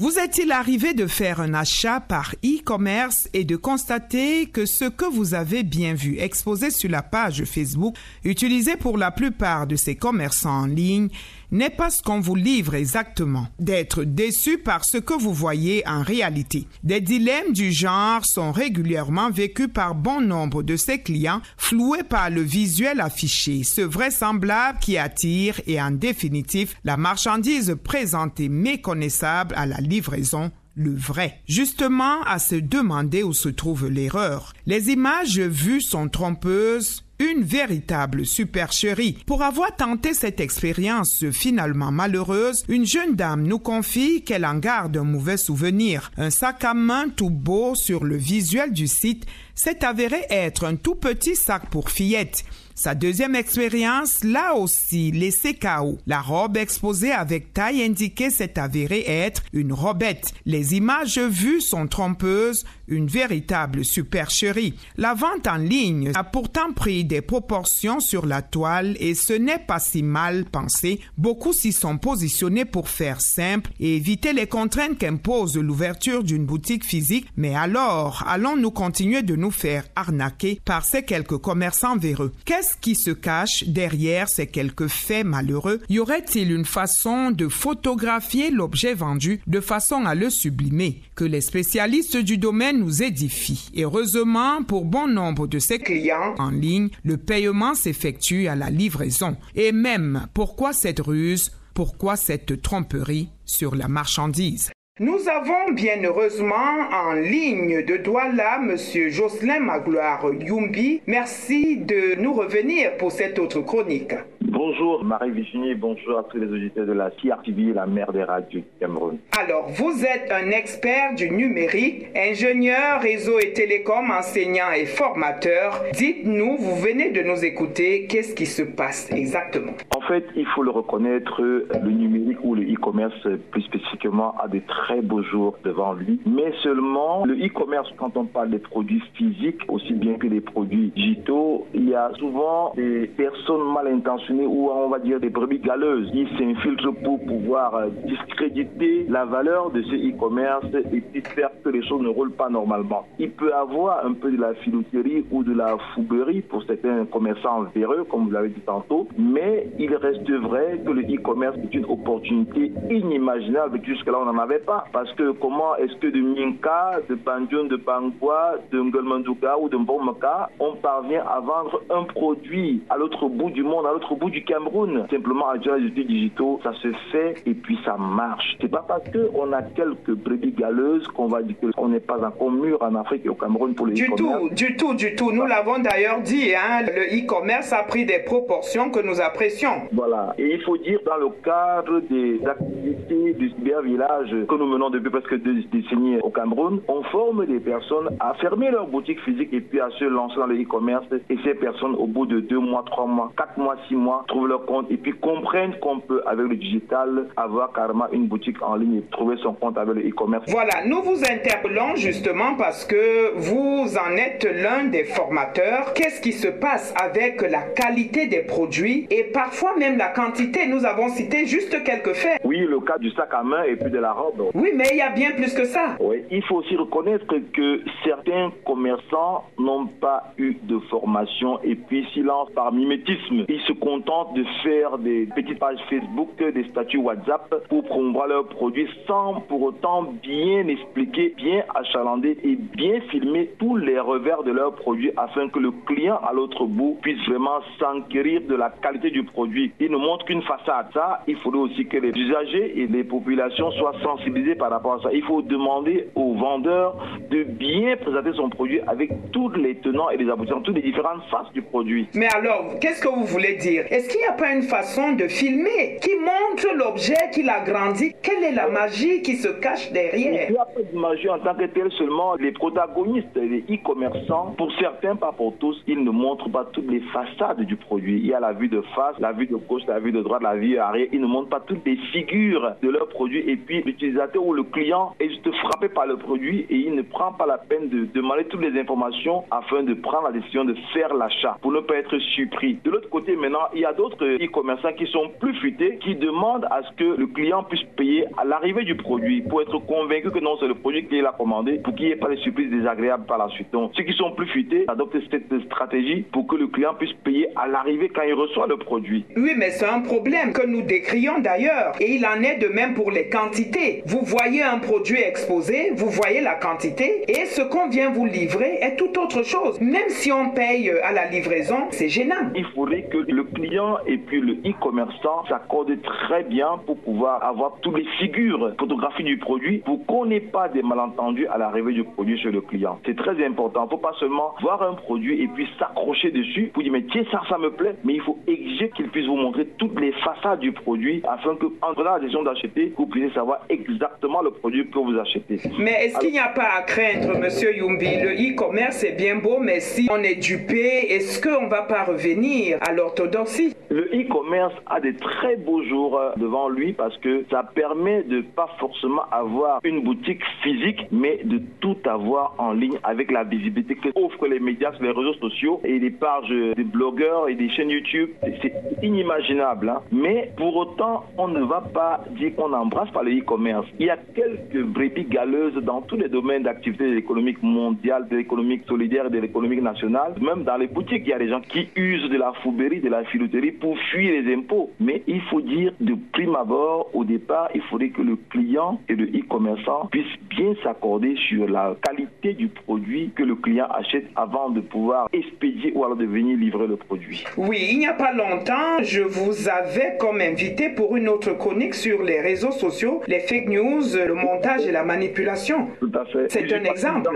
Vous est-il arrivé de faire un achat par e-commerce et de constater que ce que vous avez bien vu exposé sur la page Facebook, utilisée pour la plupart de ces commerçants en ligne, n'est pas ce qu'on vous livre exactement, d'être déçu par ce que vous voyez en réalité. Des dilemmes du genre sont régulièrement vécus par bon nombre de ces clients, floués par le visuel affiché, ce vraisemblable qui attire et en définitive la marchandise présentée méconnaissable à la livraison. Le vrai. Justement, à se demander où se trouve l'erreur. Les images vues sont trompeuses, une véritable supercherie. Pour avoir tenté cette expérience finalement malheureuse, une jeune dame nous confie qu'elle en garde un mauvais souvenir. Un sac à main tout beau sur le visuel du site s'est avéré être un tout petit sac pour fillette. Sa deuxième expérience l'a aussi laissé KO. La robe exposée avec taille indiquée s'est avérée être une robette. Les images vues sont trompeuses, une véritable supercherie. La vente en ligne a pourtant pris des proportions sur la toile et ce n'est pas si mal pensé. Beaucoup s'y sont positionnés pour faire simple et éviter les contraintes qu'impose l'ouverture d'une boutique physique. Mais alors, allons-nous continuer de nous faire arnaquer par ces quelques commerçants véreux? Qu'est-ce qui se cache derrière ces quelques faits malheureux? Y aurait-il une façon de photographier l'objet vendu de façon à le sublimer? Que les spécialistes du domaine nous édifient. Heureusement, pour bon nombre de ces clients en ligne, le paiement s'effectue à la livraison. Et même, pourquoi cette ruse? Pourquoi cette tromperie sur la marchandise? Nous avons bien heureusement en ligne de Douala M. Jocelyn Magloire Youmbi. Merci de nous revenir pour cette autre chronique. Bonjour Marie-Virginie, bonjour à tous les auditeurs de la CRTV, la mère des radios du Cameroun. Alors, vous êtes un expert du numérique, ingénieur, réseau et télécom, enseignant et formateur. Dites-nous, vous venez de nous écouter, qu'est-ce qui se passe exactement? En fait, il faut le reconnaître, le numérique ou le e-commerce plus spécifiquement a de très beaux jours devant lui. Mais seulement, le e-commerce, quand on parle des produits physiques, aussi bien que des produits digitaux, il y a souvent des personnes mal intentionnées ou on va dire des brebis galeuses qui s'infiltrent pour pouvoir discréditer la valeur de ce e-commerce et puis faire que les choses ne roulent pas normalement. Il peut avoir un peu de la filouterie ou de la fouguerie pour certains commerçants véreux, comme vous l'avez dit tantôt, mais il reste vrai que le e-commerce est une opportunité inimaginable que jusque-là on n'en avait pas. Parce que comment est-ce que de Minka, de Bandion, de Bangwa, de Ngolmandouka ou de Mbomaka, on parvient à vendre un produit à l'autre bout du monde, à l'autre bout du Cameroun, simplement avec les outils digitaux, ça se fait et puis ça marche. C'est pas parce qu'on a quelques brebis galeuses qu'on va dire qu'on n'est pas encore mûr en Afrique et au Cameroun pour le e-commerce. Du tout. Nous l'avons d'ailleurs dit, le e-commerce a pris des proportions que nous apprécions. Voilà. Et il faut dire, dans le cadre des activités du cybervillage que nous menons depuis presque 2 décennies au Cameroun, on forme des personnes à fermer leur boutique physique et puis à se lancer dans le e-commerce. Et ces personnes, au bout de 2 mois, 3 mois, 4 mois, 6 mois, trouvent leur compte et puis comprennent qu'on peut, avec le digital, avoir carrément une boutique en ligne et trouver son compte avec le e-commerce. Voilà, nous vous interpellons justement parce que vous en êtes l'un des formateurs. Qu'est-ce qui se passe avec la qualité des produits et parfois même la quantité? Nous avons cité juste quelques faits. Oui, le cas du sac à main et puis de la robe. Oui, mais il y a bien plus que ça. Oui, il faut aussi reconnaître que certains commerçants n'ont pas eu de formation et puis s'ils lancent par mimétisme, ils se contentent de faire des petites pages Facebook, des statuts WhatsApp pour promouvoir leurs produits sans pour autant bien expliquer, bien achalander et bien filmer tous les revers de leurs produits afin que le client à l'autre bout puisse vraiment s'enquérir de la qualité du produit. Ils ne montrent qu'une façade. Ça, il faudrait aussi que les usagers et les populations soient sensibilisés par rapport à ça. Il faut demander aux vendeurs de bien présenter son produit avec tous les tenants et les aboutissants, toutes les différentes faces du produit. Mais alors, qu'est-ce que vous voulez dire? Est-ce qu'il n'y a pas une façon de filmer qui montre l'objet, qui l'agrandit? Quelle est la magie qui se cache derrière? Il n'y a pas de magie en tant que telle, seulement les protagonistes, les e-commerçants, pour certains, pas pour tous, ils ne montrent pas toutes les façades du produit. Il y a la vue de face, la vue de gauche, la vue de droite, la vue arrière. Ils ne montrent pas toutes les figures de leur produit et puis l'utilisateur ou le client est juste frappé par le produit et il ne prend pas la peine de demander toutes les informations afin de prendre la décision de faire l'achat pour ne pas être surpris. De l'autre côté, maintenant, il y a d'autres e-commerçants qui sont plus futés, qui demandent à ce que le client puisse payer à l'arrivée du produit pour être convaincu que non, c'est le produit qu'il a commandé, pour qu'il n'y ait pas de surprises désagréables par la suite. Donc, ceux qui sont plus futés adoptent cette stratégie pour que le client puisse payer à l'arrivée quand il reçoit le produit. Oui, mais c'est un problème que nous décrions d'ailleurs. Et il en est de même pour les quantités. Vous voyez un produit exposé, vous voyez la quantité, et ce qu'on vient vous livrer est tout autre chose. Même si on paye à la livraison, c'est gênant. Il faudrait que le client et puis le e-commerçant s'accordent très bien pour pouvoir avoir toutes les figures photographiques du produit pour qu'on n'ait pas des malentendus à l'arrivée du produit chez le client. C'est très important. Il ne faut pas seulement voir un produit et puis s'accrocher dessus pour dire mais tiens ça me plaît, mais il faut exiger qu'il puisse vous montrer toutes les façades du produit afin que en prenant la décision d'acheter, vous puissiez savoir exactement le produit que vous achetez. Mais est-ce qu'il n'y a pas à craindre, Monsieur Youmbi? Le e-commerce est bien beau, mais si on est dupé, est-ce qu'on ne va pas revenir à l'orthodoxie? Le e-commerce a des très beaux jours devant lui parce que ça permet de pas forcément avoir une boutique physique, mais de tout avoir en ligne avec la visibilité que offrent les médias sur les réseaux sociaux et les pages des blogueurs et des chaînes YouTube. C'est inimaginable. Hein. Mais pour autant, on ne va pas dire qu'on n'embrasse pas le e-commerce. Il y a quelques brebis galeuses dans tous les domaines d'activité de l'économie mondiale, de l'économie solidaire et de l'économie nationale. Même dans les boutiques, il y a des gens qui usent de la fourberie, de la filouterie pour fuir les impôts. Mais il faut dire de prime abord, au départ, il faudrait que le client et le e-commerçant puissent bien s'accorder sur la qualité du produit que le client achète avant de pouvoir expédier ou alors de venir livrer le produit. Oui, il n'y a pas longtemps, je vous avais comme invité pour une autre chronique sur les réseaux sociaux, les fake news, le montage et la manipulation. Tout à fait. C'est un exemple.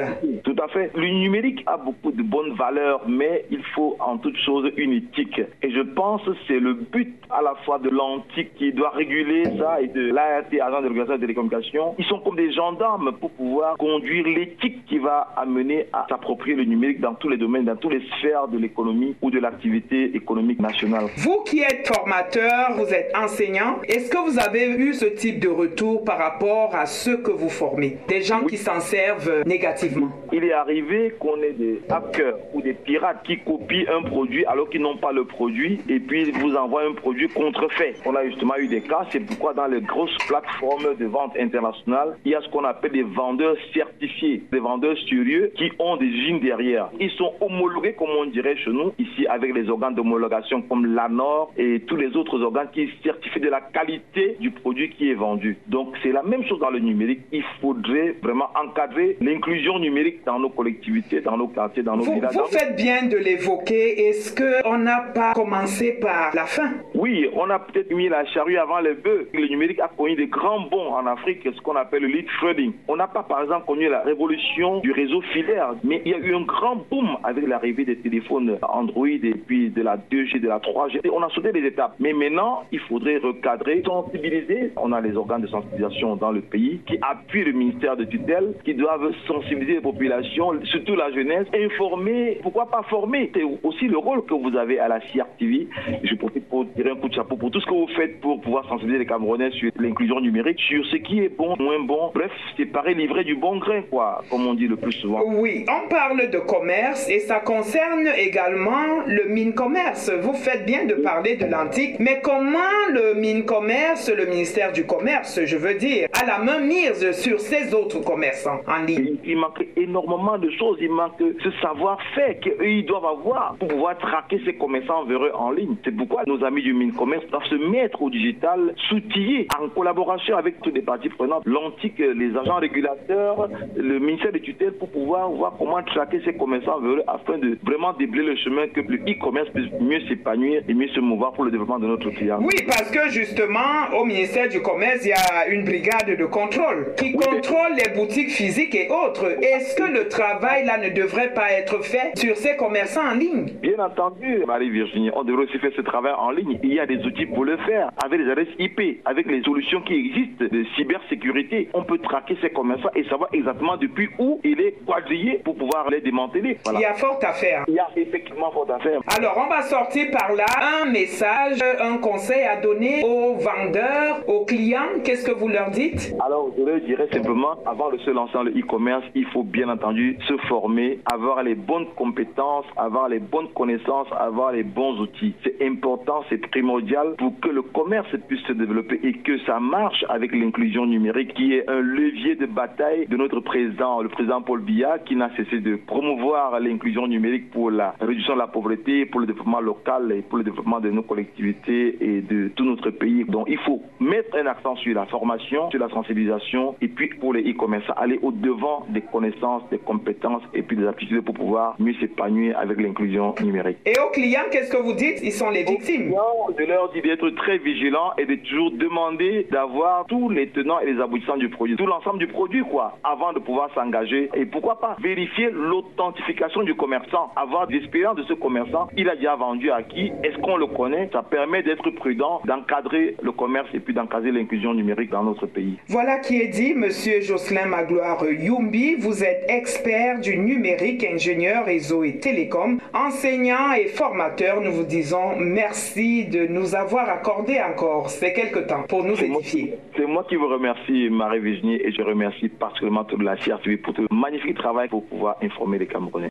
Tout à fait. Le numérique a beaucoup de bonnes valeurs, mais il faut en toute chose une éthique. Et je pense que c'est le but à la fois de l'antique qui doit réguler ça et de l'ART, Agence de régulation des télécommunications. Ils sont comme des gendarmes pour pouvoir conduire l'éthique qui va amener à s'approprier le numérique dans tous les domaines, dans toutes les sphères de l'économie ou de l'activité économique nationale. Vous qui êtes formateur, vous êtes enseignant, est-ce que vous avez eu ce type de retour par rapport à ceux que vous formez? Des gens qui s'en servent négativement? Il est arrivé qu'on ait des hackers ou des pirates qui copient un produit alors qu'ils n'ont pas le produit et puis vous envoient un produit contrefait. On a justement eu des cas, c'est pourquoi dans les grosses plateformes de vente internationales, il y a ce qu'on appelle des vendeurs certifiés, des vendeurs sérieux qui ont des usines derrière. Ils sont homologués, comme on dirait chez nous, ici avec les organes d'homologation comme l'ANOR et tous les autres organes qui certifient de la qualité du produit qui est vendu. Donc c'est la même chose dans le numérique. Il faudrait vraiment encadrer l'inclusion numérique dans nos collectivités, dans nos quartiers, dans nos villages. Vous faites bien de l'évoquer. Est-ce qu'on n'a pas commencé par la fin? Oui, on a peut-être mis la charrue avant les bœufs. Le numérique a connu de grands bonds en Afrique, ce qu'on appelle le lead trading. On n'a pas, par exemple, connu la révolution du réseau filaire, mais il y a eu un grand boom avec l'arrivée des téléphones Android et puis de la 2G, de la 3G. On a sauté les étapes. Mais maintenant, il faudrait recadrer, sensibiliser. On a les organes de sensibilisation dans le pays qui appuient le ministère de tutelle, qui doivent sensibiliser les populations, surtout la jeunesse, informer, pourquoi pas former. C'est aussi le rôle que vous avez à la CRTV. Je profite pour tirer un coup de chapeau pour tout ce que vous faites pour pouvoir sensibiliser les Camerounais sur l'inclusion numérique, sur ce qui est bon, moins bon. Bref, séparer, livrer du bon grain, quoi, comme on dit le plus souvent. Oui, on parle de commerce et ça concerne également le mine-commerce. Vous faites bien de parler de l'antique, mais comment le mine-commerce, le ministère du Commerce, je veux dire, a la main mise sur ces autres commerçants en ligne? Il manque énormément de choses. Il manque ce savoir-faire qu'ils doivent avoir pour pouvoir traquer ces commerçants véreux en ligne. C'est pourquoi nos amis du mine-commerce doivent se mettre au digital, s'outiller en collaboration avec toutes les parties prenantes, l'antique, les agents régulateurs, le ministère de tutelle pour pouvoir voir comment traquer ces commerçants véreux afin de vraiment déblayer le chemin que le e-commerce puisse mieux s'épanouir et mieux se mouvoir pour le développement de notre client. Oui, parce que justement, au ministère du Commerce, il y a une brigade de contrôle qui contrôle les boutiques physiques et autres. Est-ce que le travail là ne devrait pas être fait sur ces commerçants en ligne? Bien entendu, Marie-Virginie, on devrait aussi faire ce travail en ligne. Il y a des outils pour le faire, avec les adresses IP, avec les solutions qui existent de cybersécurité. On peut traquer ces commerçants et savoir exactement depuis où il est quadrillé pour pouvoir les démanteler. Voilà. Il y a fort à faire. Il y a effectivement fort à faire. Alors, on va sortir par là un message, un conseil à donner aux vendeurs, aux clients. Qu'est-ce que vous leur dites? Alors, je leur dirais simplement, avant de se lancer dans le e-commerce, il faut bien entendu se former, avoir les bonnes compétences, avoir les bonnes connaissances, avoir les bons outils. C'est important, c'est primordial pour que le commerce puisse se développer et que ça marche avec l'inclusion numérique qui est un levier de bataille de notre président, le président Paul Biya, qui n'a cessé de promouvoir l'inclusion numérique pour la réduction de la pauvreté, pour le développement local et pour le développement de nos collectivités et de tout notre pays. Donc il faut mettre un accent sur la formation, sur la sensibilisation et puis pour les e-commerçants, aller au-devant des connaissances, des compétences et puis des aptitudes pour pouvoir mieux s'épanouir avec l'inclusion numérique. Et aux clients, qu'est-ce que vous dites? Ils sont les victimes. Je leur dis d'être très vigilants et de toujours demander d'avoir tous les tenants et les aboutissants du produit, tout l'ensemble du produit avant de pouvoir s'engager. Et pourquoi pas vérifier l'authentification du commerçant, avoir l'expérience de ce commerçant, il a déjà vendu à qui, est-ce qu'on le connaît? Ça permet d'être prudent, d'encadrer le commerce et puis d'encadrer l'inclusion numérique dans notre pays. Voilà qui est dit, Monsieur Jocelyn Magloire Youmbi. Vous êtes expert du numérique, ingénieur réseau et télécom, enseignant et formateur. Nous vous disons merci de nous avoir accordé encore ces quelques temps pour nous édifier. C'est moi qui vous remercie, Marie-Virginie, et je remercie particulièrement toute la CRTV pour ce magnifique travail pour pouvoir informer les Camerounais.